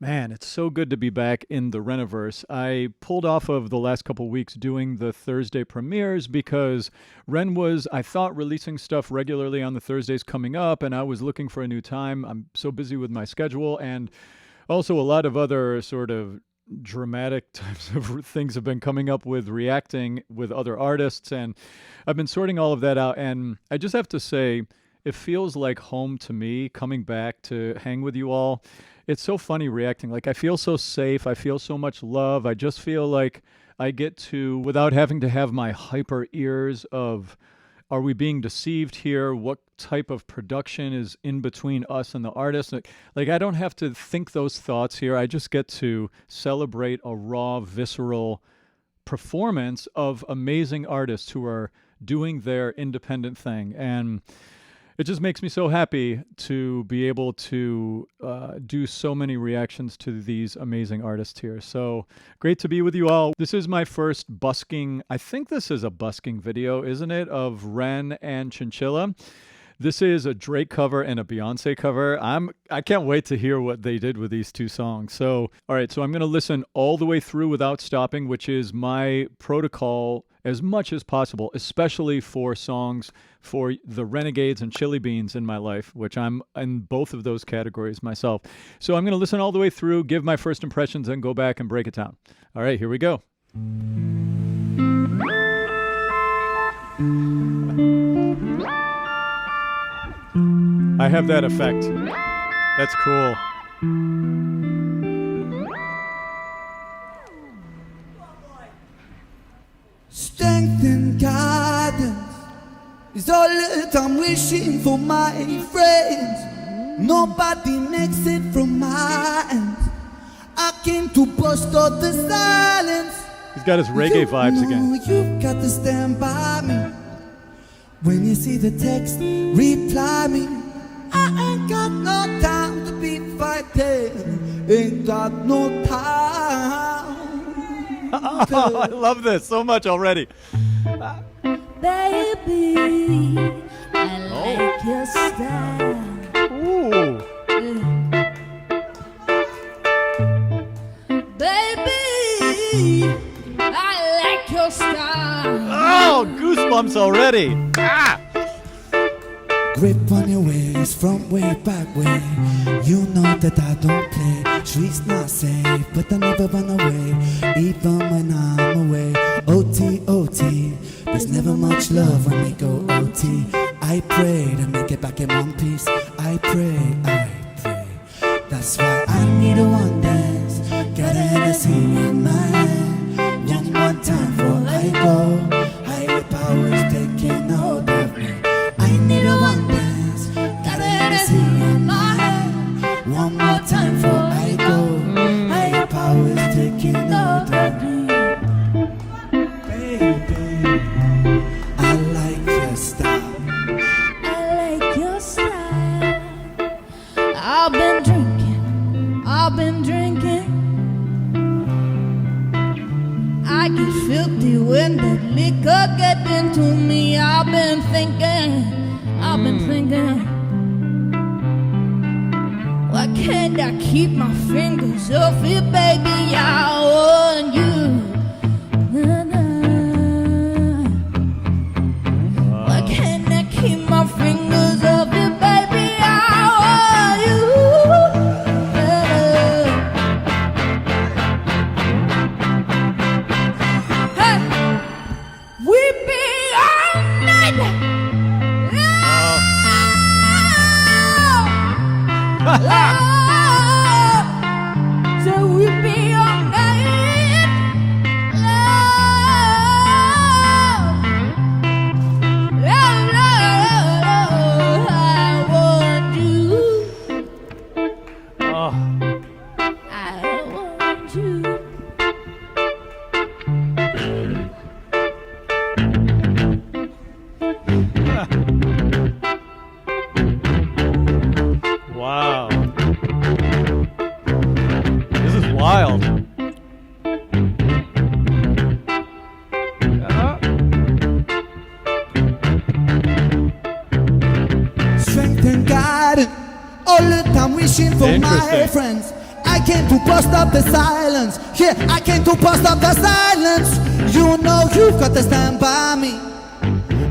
Man, it's so good to be back in the Reniverse. I pulled off of the last couple weeks doing the Thursday premieres because Ren was, I thought, releasing stuff regularly on the Thursdays coming up, and I was looking for a new time. I'm so busy with my schedule, and also a lot of other sort of dramatic types of things have been coming up with reacting with other artists, and I've been sorting all of that out, and I just have to say, it feels like home to me coming back to hang with you all. It's so funny reacting. Like, I feel so safe. I feel so much love. I just feel like I get to, without having to have my hyper ears of, are we being deceived here? What type of production is in between us and the artist? Like, I don't have to think those thoughts here. I just get to celebrate a raw, visceral performance of amazing artists who are doing their independent thing. And it just makes me so happy to be able to do so many reactions to these amazing artists here. So great to be with you all. This is my first busking, I think this is a busking video, isn't it, of Ren and Chinchilla. This is a Drake cover and a Beyonce cover. I can't wait to hear what they did with these two songs. So, all right, so I'm going to listen all the way through without stopping, which is my protocol as much as possible, especially for songs for the Renegades and Chili Beans in my life, which I'm in both of those categories myself. So I'm going to listen all the way through, give my first impressions, and go back and break it down. All right, here we go. I have that effect. That's cool. Strength and guidance is all that I'm wishing for my friends. Nobody makes it from my end. I came to bust all the silence. He's got his reggae vibes again. You've got to stand by me. When you see the text, reply me. I ain't got no time to be fighting. Ain't got no time. Oh, I love this so much already. Baby, I like your style. Ooh. Baby, I like your style. Oh, goosebumps already. Ah! Grip on your waist from way back way. You know that I don't play. Streets not safe, but I never run away, even when I'm away. OT, OT, there's never much love when we go OT. I pray to make it back in one piece. I pray, I pray. That's why I need a one dance. Got a Hennessy in my hand. One more time before I go. Higher powers taking hold of me. I need a one dance. Got a Hennessy in my hand. One more time before I go. Higher powers taking hold of me. Baby, I like your style. I like your style. I've been drinking. I get filthy when that liquor get into me. I've been thinking. Why can't I keep my fingers off it, baby? I want you. Why can't I keep my fingers off it, baby? I want you. Hey, we be all night. So we be all night. Love, I want you. Oh. I want you. Wow. This is wild. Strength and guidance. All the time wishing for my Interesting. friends. I came to bust up the silence. Yeah, I came to bust up the silence. You know you've got to stand by me.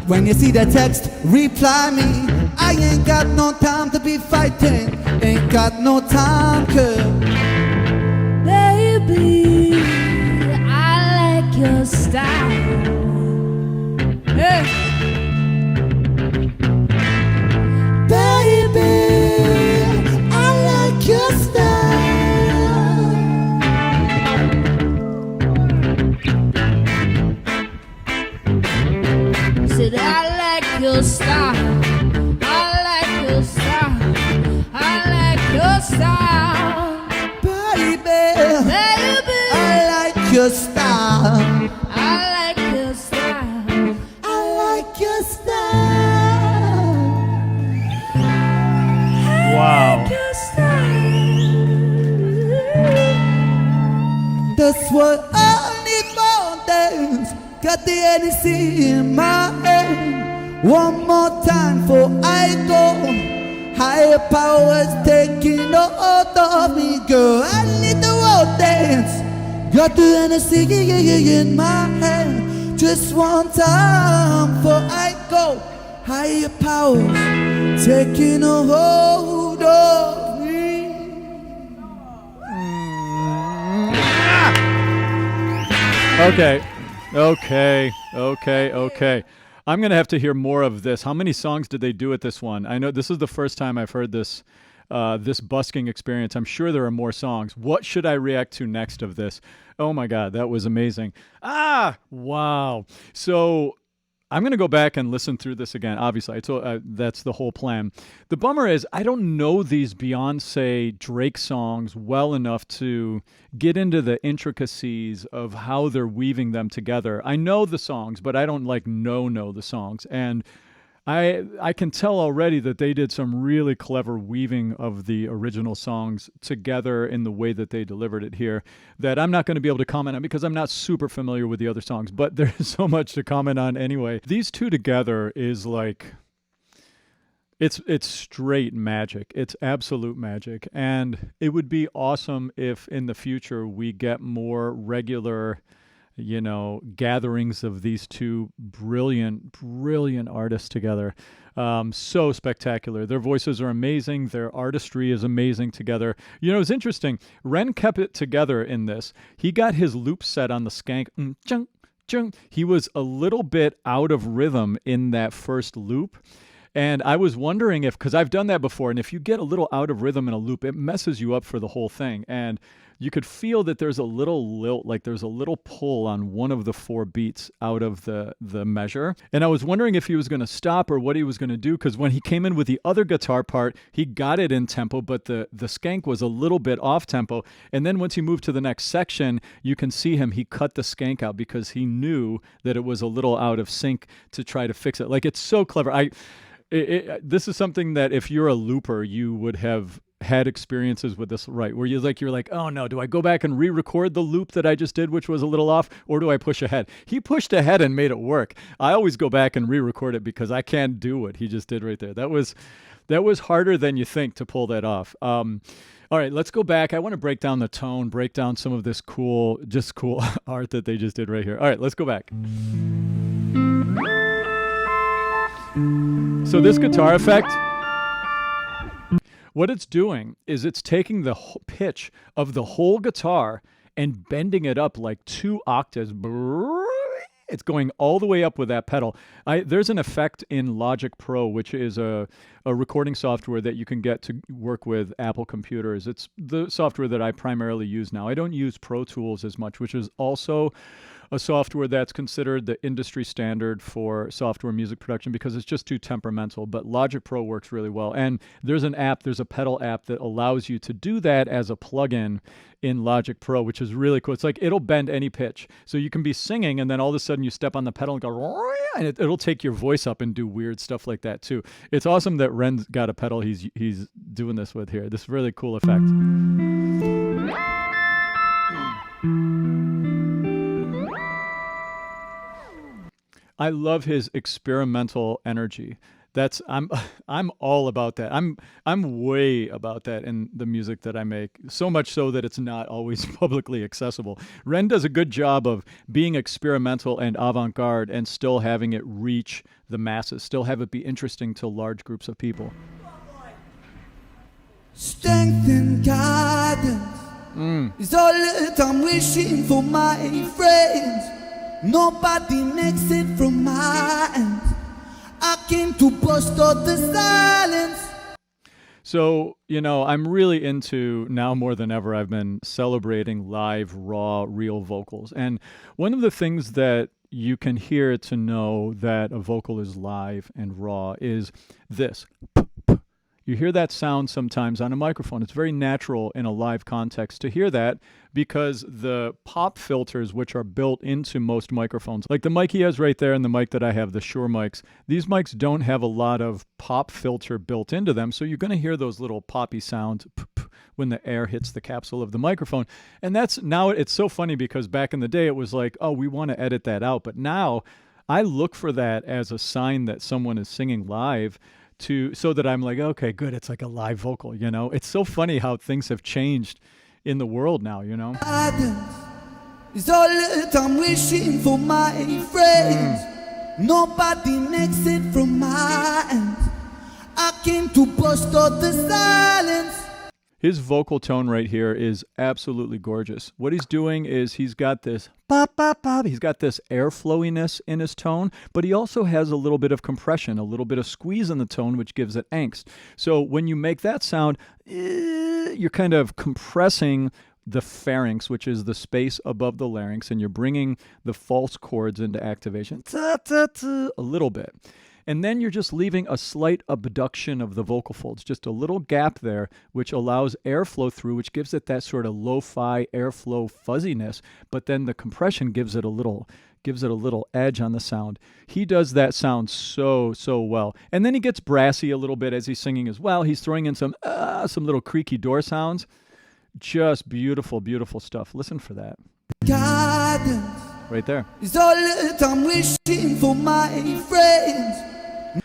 When you see the text, reply me. I ain't got no time to be fighting. Ain't got no time, girl. Baby, I like your style. Hey. Baby, I like your style. Said I like your style. I like your style. I like your style. Baby, Baby, I like your style. I like your style. I like your style. Wow. Your style. That's what I need more dance. Got the energy in my hand. One more time for I go. Higher powers taking hold of me, girl. I need the world dance. Got the energy in my hand. Just one time for I go. Higher powers taking a hold of me. Okay. I'm going to have to hear more of this. How many songs did they do at this one? I know this is the first time I've heard this this busking experience. I'm sure there are more songs. What should I react to next of this? Oh my God, that was amazing. Wow. So I'm going to go back and listen through this again. Obviously, that's the whole plan. The bummer is I don't know these Beyonce Drake songs well enough to get into the intricacies of how they're weaving them together. I know the songs, but I don't know the songs. And I can tell already that they did some really clever weaving of the original songs together in the way that they delivered it here that I'm not going to be able to comment on because I'm not super familiar with the other songs, but there's so much to comment on anyway. These two together is like, it's straight magic. It's absolute magic. And it would be awesome if in the future we get more regular gatherings of these two brilliant artists together. So spectacular. Their voices are amazing. Their artistry is amazing together. It's interesting. Ren kept it together in this. He got his loop set on the skank. He was a little bit out of rhythm in that first loop. And I was wondering because I've done that before, and if you get a little out of rhythm in a loop, it messes you up for the whole thing. And you could feel that there's a little lilt, like there's a little pull on one of the 4 beats out of the measure. And I was wondering if he was going to stop or what he was going to do, because when he came in with the other guitar part, he got it in tempo, but the skank was a little bit off tempo. And then once he moved to the next section, you can see he cut the skank out because he knew that it was a little out of sync to try to fix it. Like, it's so clever. This is something that if you're a looper, you would have had experiences with this, right? Where you're like, oh no, do I go back and re-record the loop that I just did, which was a little off, or do I push ahead? He pushed ahead and made it work. I always go back and re-record it because I can't do what he just did right there. That was harder than you think to pull that off. All right, let's go back. I want to break down the tone, break down some of this cool art that they just did right here. All right, let's go back. So this guitar effect, what it's doing is it's taking the pitch of the whole guitar and bending it up like 2 octaves. It's going all the way up with that pedal. There's an effect in Logic Pro, which is a recording software that you can get to work with Apple computers. It's the software that I primarily use now. I don't use Pro Tools as much, which is also a software that's considered the industry standard for software music production because it's just too temperamental. But Logic Pro works really well. And there's a pedal app that allows you to do that as a plugin in Logic Pro, which is really cool. It's like it'll bend any pitch. So you can be singing and then all of a sudden you step on the pedal and go, and it'll take your voice up and do weird stuff like that too. It's awesome that Ren's got a pedal he's doing this with here. This really cool effect. I love his experimental energy. That's I'm all about that. I'm way about that in the music that I make. So much so that it's not always publicly accessible. Ren does a good job of being experimental and avant-garde and still having it reach the masses, still have it be interesting to large groups of people. Strength and guidance is all that I'm wishing for my friends. Nobody makes it from my end. I came to bust out the silence. So, I'm really into, now more than ever, I've been celebrating live, raw, real vocals. And one of the things that you can hear to know that a vocal is live and raw is this. You hear that sound sometimes on a microphone. It's very natural in a live context to hear that because the pop filters, which are built into most microphones, like the mic he has right there and the mic that I have, the Shure mics, these mics don't have a lot of pop filter built into them. So you're going to hear those little poppy sounds when the air hits the capsule of the microphone. And it's so funny because back in the day it was like, oh, we want to edit that out. But now I look for that as a sign that someone is singing live, so that I'm like, okay, good. It's like a live vocal, It's so funny how things have changed in the world now, Guidance is all that I'm wishing for my friends. Nobody makes it from my end. I came to bust out the silence. His vocal tone right here is absolutely gorgeous. What he's doing is he's got this bop, bop, bop. He's got this airflowiness in his tone, but he also has a little bit of compression, a little bit of squeeze in the tone, which gives it angst. So when you make that sound, you're kind of compressing the pharynx, which is the space above the larynx, and you're bringing the false chords into activation a little bit. And then you're just leaving a slight abduction of the vocal folds, just a little gap there, which allows airflow through, which gives it that sort of lo-fi airflow fuzziness. But then the compression gives it a little edge on the sound. He does that sound so well. And then he gets brassy a little bit as he's singing as well. He's throwing in some little creaky door sounds. Just beautiful, beautiful stuff. Listen for that. Guidance right there is all that I'm wishing for my friends.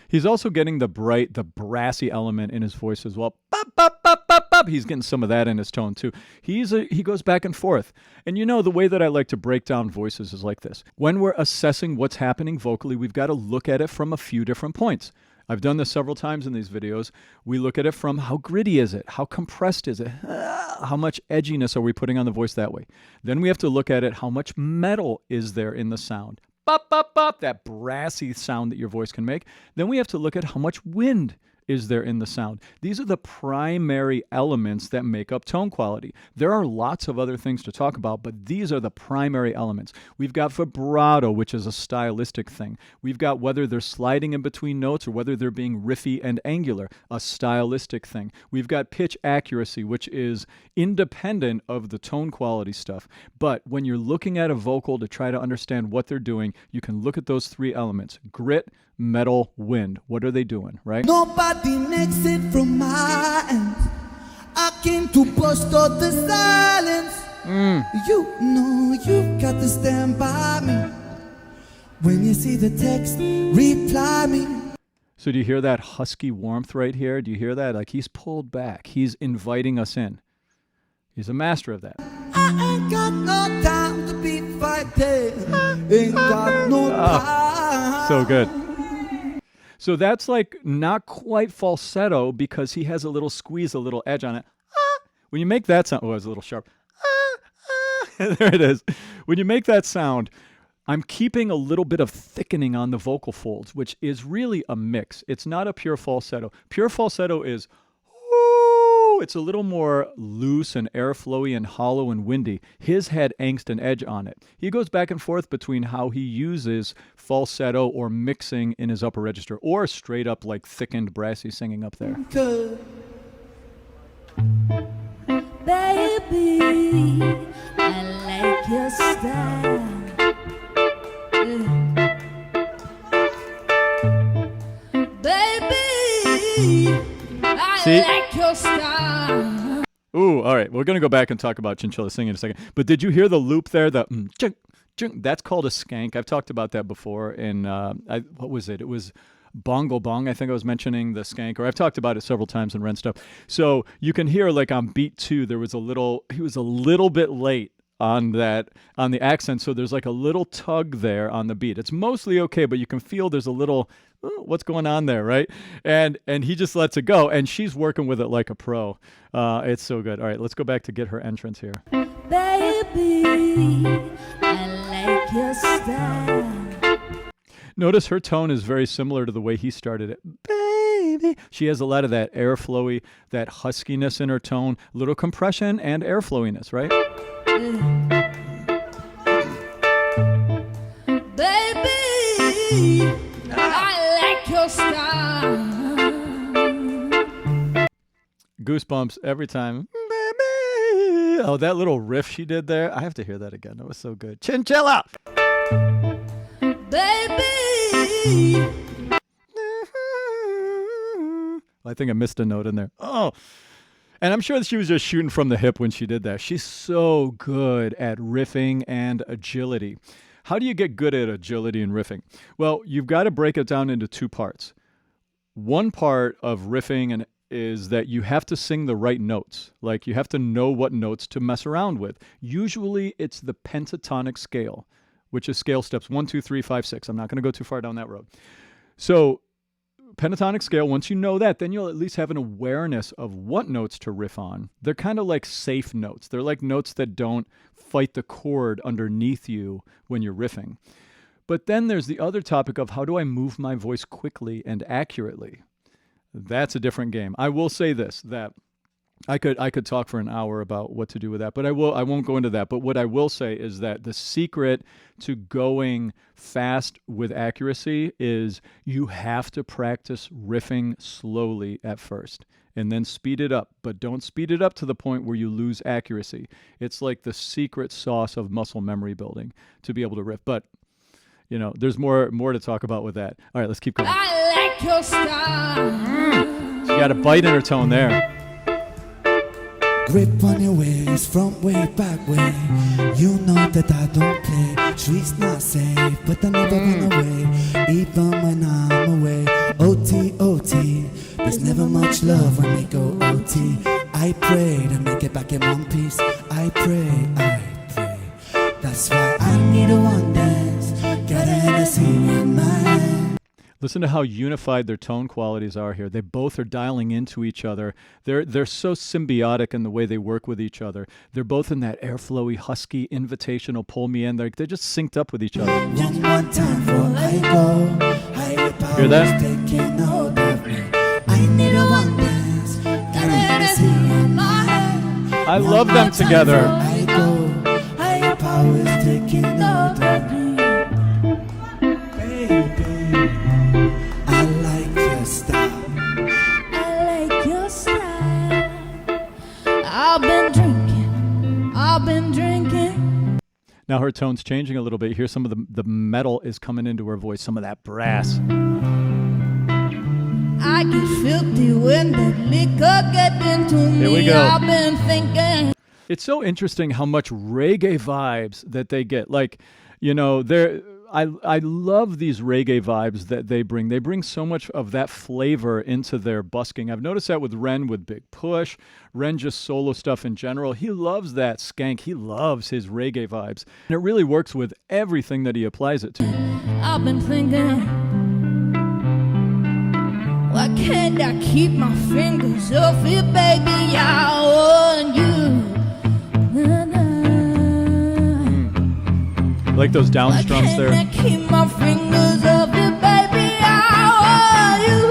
He's also getting the brassy element in his voice as well. Bop, bop, bop, bop, bop. He's getting some of that in his tone too. He goes back and forth. And the way that I like to break down voices is like this. When we're assessing what's happening vocally, we've got to look at it from a few different points. I've done this several times in these videos. We look at it from how gritty is it? How compressed is it? How much edginess are we putting on the voice that way? Then we have to look at it, how much metal is there in the sound? Bop, bop, bop, that brassy sound that your voice can make. Then we have to look at how much wind is there in the sound. These are the primary elements that make up tone quality. There are lots of other things to talk about, but these are the primary elements. We've got vibrato, which is a stylistic thing. We've got whether they're sliding in between notes or whether they're being riffy and angular, a stylistic thing. We've got pitch accuracy, which is independent of the tone quality stuff. But when you're looking at a vocal to try to understand what they're doing, you can look at those three elements: grit, metal, wind. What are they doing, right? Nobody makes it from my end. I came to bust out the silence. You've got to stand by me. When you see the text, reply me. So do you hear that husky warmth right here? Do you hear that? Like he's pulled back. He's inviting us in. He's a master of that. I ain't got no time to be fighting. Ain't got no time. So good. So that's like not quite falsetto because he has a little squeeze, a little edge on it. When you make that sound, it was a little sharp. There it is. When you make that sound, I'm keeping a little bit of thickening on the vocal folds, which is really a mix. It's not a pure falsetto. Pure falsetto is, it's a little more loose and airflowy and hollow and windy. His had angst and edge on it. He goes back and forth between how he uses falsetto or mixing in his upper register or straight up like thickened brassy singing up there. Baby, I like your style. Baby, I like your style. Ooh, all right. We're going to go back and talk about Chinchilla singing in a second. But did you hear the loop there? The that's called a skank. I've talked about that before. In what was it? It was bongo bong. I think I was mentioning the skank, or I've talked about it several times in Ren stuff. So you can hear like on beat 2, he was a little bit late on the accent. So there's like a little tug there on the beat. It's mostly okay, but you can feel there's a little, what's going on there, right? And he just lets it go, and she's working with it like a pro. It's so good. All right, let's go back to get her entrance here. Baby, I like your style. Notice her tone is very similar to the way he started it. Baby. She has a lot of that airflowy, that huskiness in her tone, little compression and airflowiness, right? Baby, I like your style. Goosebumps every time. Baby. Oh, that little riff she did there. I have to hear that again. That was so good. Chinchilla. Baby. I think I missed a note in there. Oh. And I'm sure that she was just shooting from the hip when she did that. She's so good at riffing and agility. How do you get good at agility and riffing? Well, you've got to break it down into 2 parts. One part of riffing is that you have to sing the right notes. Like you have to know what notes to mess around with. Usually it's the pentatonic scale, which is scale steps 1, 2, 3, 5, 6. I'm not going to go too far down that road. So pentatonic scale, once you know that, then you'll at least have an awareness of what notes to riff on. They're kind of like safe notes. They're like notes that don't fight the chord underneath you when you're riffing. But then there's the other topic of how do I move my voice quickly and accurately? That's a different game. I will say this, that I could talk for an hour about what to do with that, but I won't go into that. But what I will say is that the secret to going fast with accuracy is you have to practice riffing slowly at first and then speed it up, but don't speed it up to the point where you lose accuracy. It's like the secret sauce of muscle memory building to be able to riff. But you know, there's more to talk about with that. All right, let's keep going. I like your style. She got a bite in her tone there. Grip on your waist from way back way. You know that I don't play. Streets not safe, but I never run away. Even when I'm away. OT, OT. There's never much love when we go OT. I pray to make it back in one piece. I pray. That's why I need a one dance. Got a Hennessy in my hand. Listen to how unified their tone qualities are here. They both are dialing into each other. They're so symbiotic in the way they work with each other. They're both in that airflowy, husky, invitational pull me in. They're just synced up with each other. One more time before I go. Higher powers Hear that? taking hold of me. I need a one dance. Got a Hennessy in my hand. I love them together. I go. Higher powers taking hold of me. Baby, I like your style. I like your style. I've been drinking. Now her tone's changing a little bit. Here's some of the metal is coming into her voice, some of that brass. I get filthy when the liquor get into me. Here we go. I've been thinking. It's so interesting how much reggae vibes that they get. Like, you know, I love these reggae vibes that they bring. They bring so much of that flavor into their busking. I've noticed that with Ren with Big Push. Ren just solo stuff in general. He loves that skank. He loves his reggae vibes. And it really works with everything that he applies it to. I've been thinking, why can't I keep my fingers off it, baby? I want you. I like those down Why strums can't there. I keep my fingers off it, baby? I want you.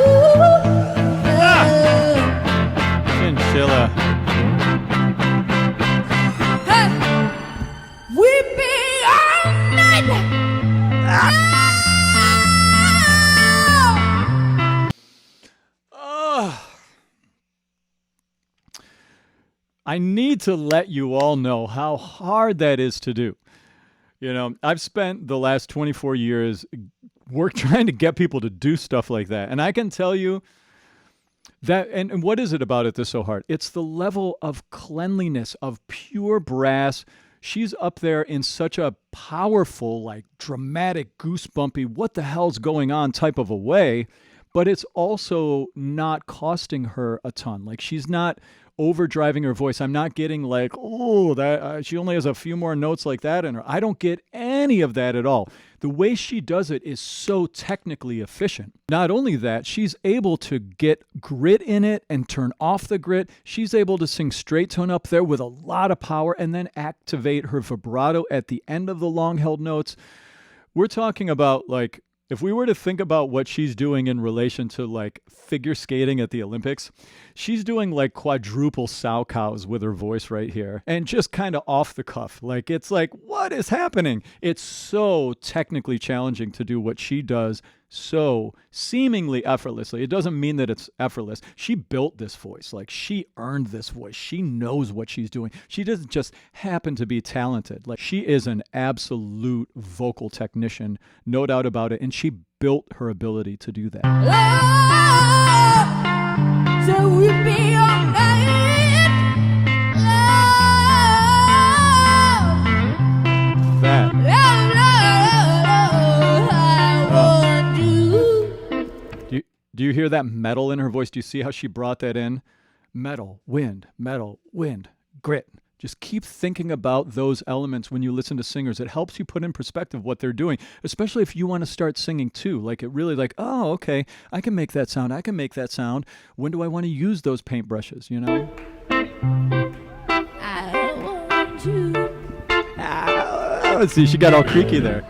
Chinchilla. Hey, we be all night. I need to let you all know how hard that is to do. You know, I've spent the last 24 years trying to get people to do stuff like that. And I can tell you that, and what is it about it that's so hard? It's the level of cleanliness, of pure brass. She's up there in such a powerful, like dramatic, goosebumpy, what the hell's going on type of a way. but it's also not costing her a ton. Like she's not overdriving her voice. I'm not getting like, oh, that she only has a few more notes like that in her. I don't get any of that at all. The way she does it is so technically efficient. Not only that, she's able to get grit in it and turn off the grit. She's able to sing straight tone up there with a lot of power and then activate her vibrato at the end of the long held notes. We're talking about, like, if we were to think about what she's doing in relation to like figure skating at the Olympics, she's doing like quadruple sow cows with her voice right here and just kind of off the cuff. Like, it's like, what is happening? It's so technically challenging to do what she does so seemingly effortlessly. It doesn't mean that it's effortless. She built this voice. Like, she earned this voice. She knows what she's doing. She doesn't just happen to be talented. Like, she is an absolute vocal technician, no doubt about it. And she built her ability to do that. Love, so we be all night. Love, That. love, I want you. Do you hear that metal in her voice? Do you see how she brought that in? Metal, wind, grit. Just keep thinking about those elements when you listen to singers. It helps you put in perspective what they're doing, especially if you want to start singing too. Like, it really like, oh, okay, I can make that sound. I can make that sound. When do I want to use those paintbrushes, you know? I want you. Ah, see, she got all creaky there.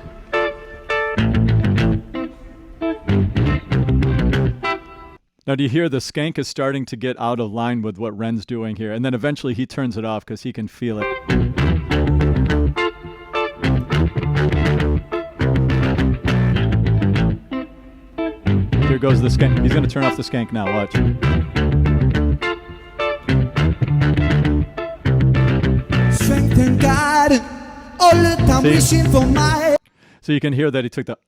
Now, do you hear the skank is starting to get out of line with what Ren's doing here? And then eventually he turns it off because he can feel it. Here goes the skank. He's going to turn off the skank now. Watch. Strength and guidance, all the time wishing for my. So you can hear that he took the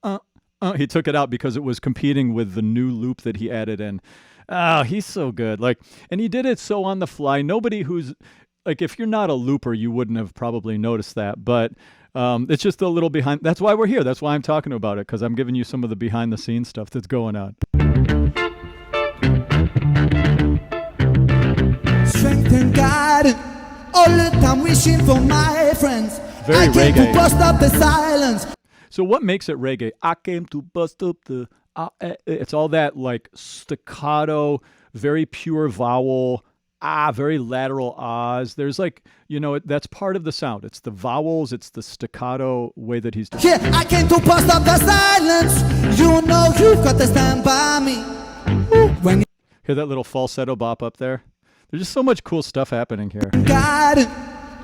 he took it out because it was competing with the new loop that he added in. Oh, he's so good. Like, and he did it so on the fly. Nobody who's like, if you're not a looper, you wouldn't have probably noticed that. But it's just a little behind. That's why we're here. That's why I'm talking about it, because I'm giving you some of the behind the scenes stuff that's going on. Strength and guidance, all the time wishing for my friends. Very I came reggae. to bust up the silence. So what makes it reggae? I came to bust up the... it's all that like staccato, very pure vowel, very lateral ahs. There's like, you know, that's part of the sound. It's the vowels, it's the staccato way that he's doing. Yeah, I came to bust up the silence. You know you've got to stand by me. When Hear that little falsetto bop up there? There's just so much cool stuff happening here. you got it,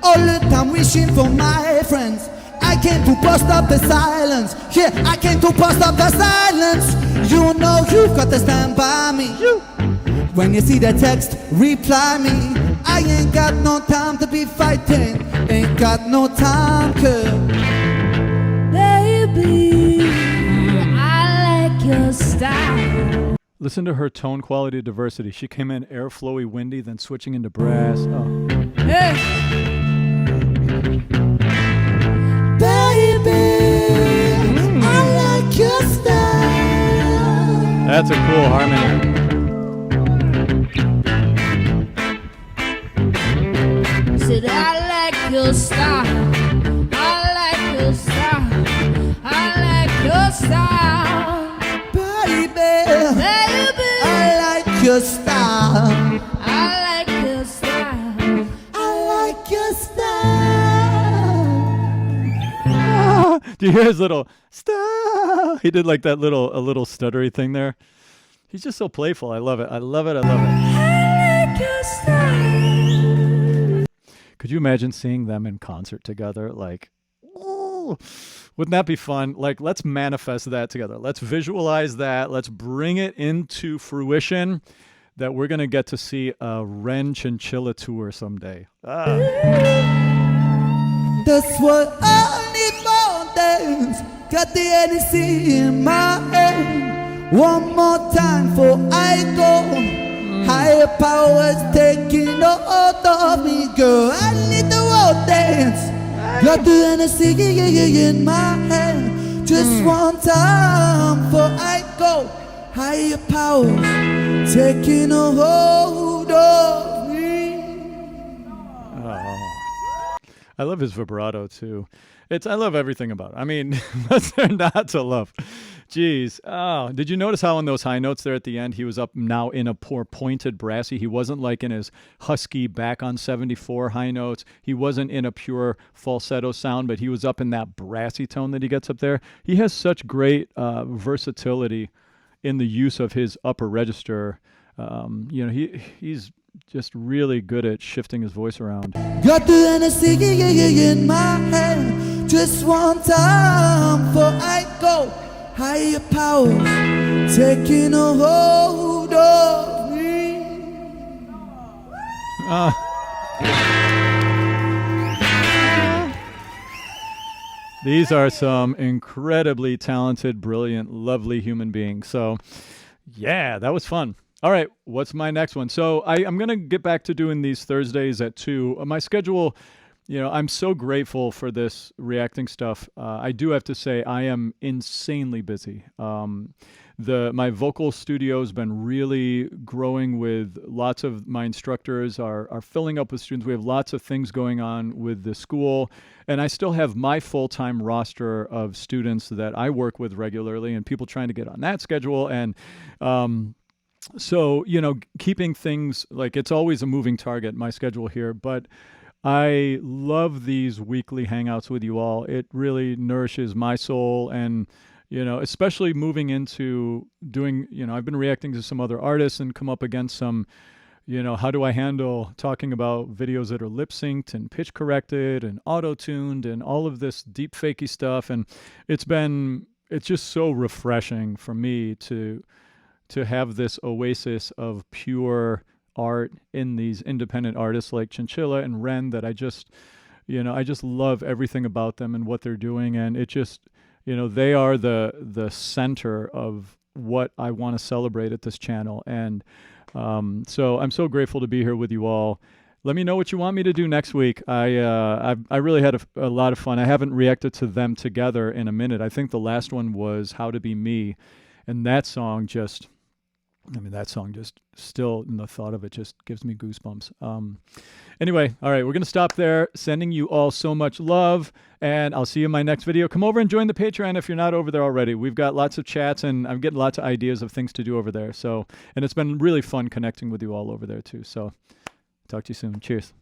all the time wishing for my friends. I came to bust up the silence. Yeah, I came to bust up the silence. You know you've got to stand by me. When you see the text, reply me. I ain't got no time to be fighting. Ain't got no time, girl. Baby, I like your style. Listen to her tone quality diversity. She came in airflowy, windy, then switching into brass. Oh. Hey. Baby, I like your style. That's a cool harmony. Said I like your style. I like your style. I like your style. Baby, Baby, I like your style. I like your style. I like your style. Do you hear his little style? He did like that a little stuttery thing there. He's just so playful. I love it. I love it. I love it. I like your style. Could you imagine seeing them in concert together? Like, ooh, wouldn't that be fun? Like, let's manifest that together. Let's visualize that. Let's bring it into fruition that we're going to get to see a Ren Chinchilla tour someday. That's what I need more dance. Got the energy in my hand. One more time before I go. Higher powers taking hold of me, girl. I need the world dance. Got the energy in my hand. Just one time before I go. higher powers taking a hold of me. Oh. I love his vibrato too. I love everything about it. I mean, what's there not to love? Jeez. Oh, did you notice how on those high notes there at the end, he was up now in a poor pointed brassy? He wasn't like in his husky back on 74 high notes. He wasn't in a pure falsetto sound, but he was up in that brassy tone that he gets up there. He has such great versatility in the use of his upper register. He's just really good at shifting his voice around. Got the Hennessy in my hand, just one time before I go. Higher powers taking a hold of me. These are some incredibly talented, brilliant, lovely human beings. So, yeah, that was fun. All right, what's my next one? So I'm going to get back to doing these Thursdays at 2. My schedule, I'm so grateful for this reacting stuff. I do have to say I am insanely busy. My vocal studio's been really growing with lots of my instructors are filling up with students. We have lots of things going on with the school. And I still have my full-time roster of students that I work with regularly and people trying to get on that schedule. And so, keeping things like it's always a moving target, my schedule here, but I love these weekly hangouts with you all. It really nourishes my soul and, especially moving into doing, I've been reacting to some other artists and come up against some, how do I handle talking about videos that are lip synced and pitch corrected and auto tuned and all of this deep fakey stuff. And it's just so refreshing for me to have this oasis of pure art in these independent artists like Chinchilla and Ren that I just love everything about them and what they're doing. And it just, they are the center of what I want to celebrate at this channel. And so I'm so grateful to be here with you all. Let me know what you want me to do next week. I really had a lot of fun. I haven't reacted to them together in a minute. I think the last one was How to Be Me. And that song just still in the thought of it just gives me goosebumps. Anyway, all right, we're going to stop there. Sending you all so much love, and I'll see you in my next video. Come over and join the Patreon if you're not over there already. We've got lots of chats, and I'm getting lots of ideas of things to do over there. So, and it's been really fun connecting with you all over there too. So, talk to you soon. Cheers.